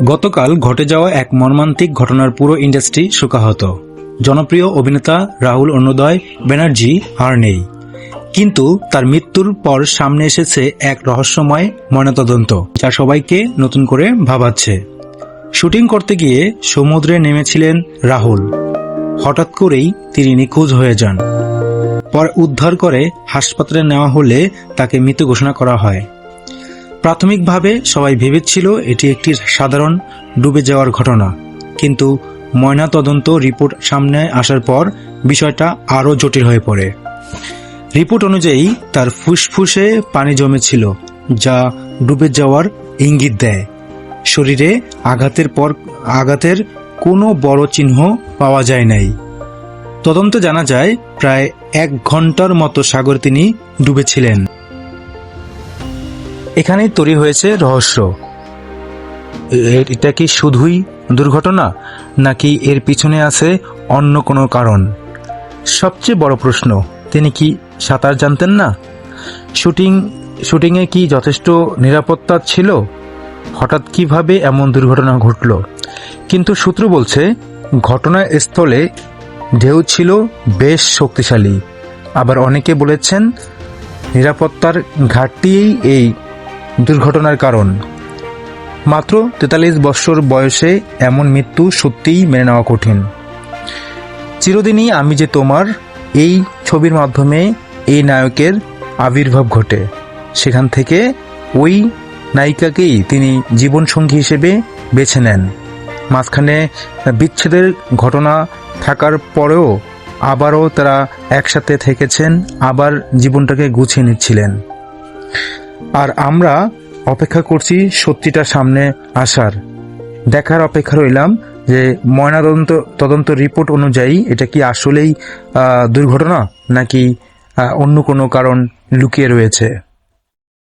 গতকাল ঘটে যাওয়া এক মর্মান্তিক ঘটনার পুরো ইন্ডাস্ট্রি শোকাহত। জনপ্রিয় অভিনেতা রাহুল অরুণোদয় ব্যানার্জি আর নেই, কিন্তু তার মৃত্যুর পর সামনে এসেছে এক রহস্যময় ময়নাতদন্ত যা সবাইকে নতুন করে ভাবাচ্ছে। শুটিং করতে গিয়ে সমুদ্রে নেমেছিলেন রাহুল। হঠাৎ করেই তিনি নিখোঁজ হয়ে যান। পরে উদ্ধার করে হাসপাতালে নেওয়া হলে তাকে মৃত ঘোষণা করা হয়। প্রাথমিকভাবে সবাই ভেবেছিল এটি একটি সাধারণ ডুবে যাওয়ার ঘটনা, কিন্তু ময়নাতদন্ত রিপোর্ট সামনে আসার পর বিষয়টা আরও জটিল হয়ে পড়ে। রিপোর্ট অনুযায়ী তার ফুসফুসে পানি জমেছিল, যা ডুবে যাওয়ার ইঙ্গিত দেয়। শরীরে আঘাতের কোনো বড় চিহ্ন পাওয়া যায় নাই। তদন্তে জানা যায় প্রায় 1 ঘন্টার মতো সাগরে তিনি ডুবেছিলেন। এখানেই তৈরি হয়েছে রহস্য। এটা কি শুধুই দুর্ঘটনা, নাকি এর পিছনে আছে অন্য কোনো কারণ? সবচেয়ে বড় প্রশ্ন, তিনি কি সাঁতার জানতেন না? শুটিংয়ে কি যথেষ্ট নিরাপত্তা ছিল? হঠাৎ কিভাবে এমন দুর্ঘটনা ঘটল? কিন্তু সূত্র বলছে ঘটনাস্থলে ঢেউ ছিল বেশ শক্তিশালী। আবার অনেকে বলেছেন নিরাপত্তার ঘাটতিই এই দুর্ঘটনার কারণ। মাত্র 43 বছর বয়সে এমন মৃত্যু সত্যিই মেনে নেওয়া কঠিন। চিরদিনই আমি যে তোমার এই ছবির মাধ্যমে এই নায়কের আবির্ভাব ঘটে। সেখান থেকে ওই নায়িকাকেই তিনি জীবনসঙ্গী হিসেবে বেছে নেন। মাঝখানে বিচ্ছেদের ঘটনা থাকার পরেও আবারও তারা একসাথে থেকেছেন, আবার জীবনটাকে গুছিয়ে নিচ্ছিলেন। আর আমরা অপেক্ষা করছি সত্যিটা সামনে আসার। দেখার অপেক্ষা রইলাম যে তদন্ত রিপোর্ট অনুযায়ী এটা কি আসলেই দুর্ঘটনা, নাকি অন্য কোনো কারণ লুকিয়ে রয়েছে।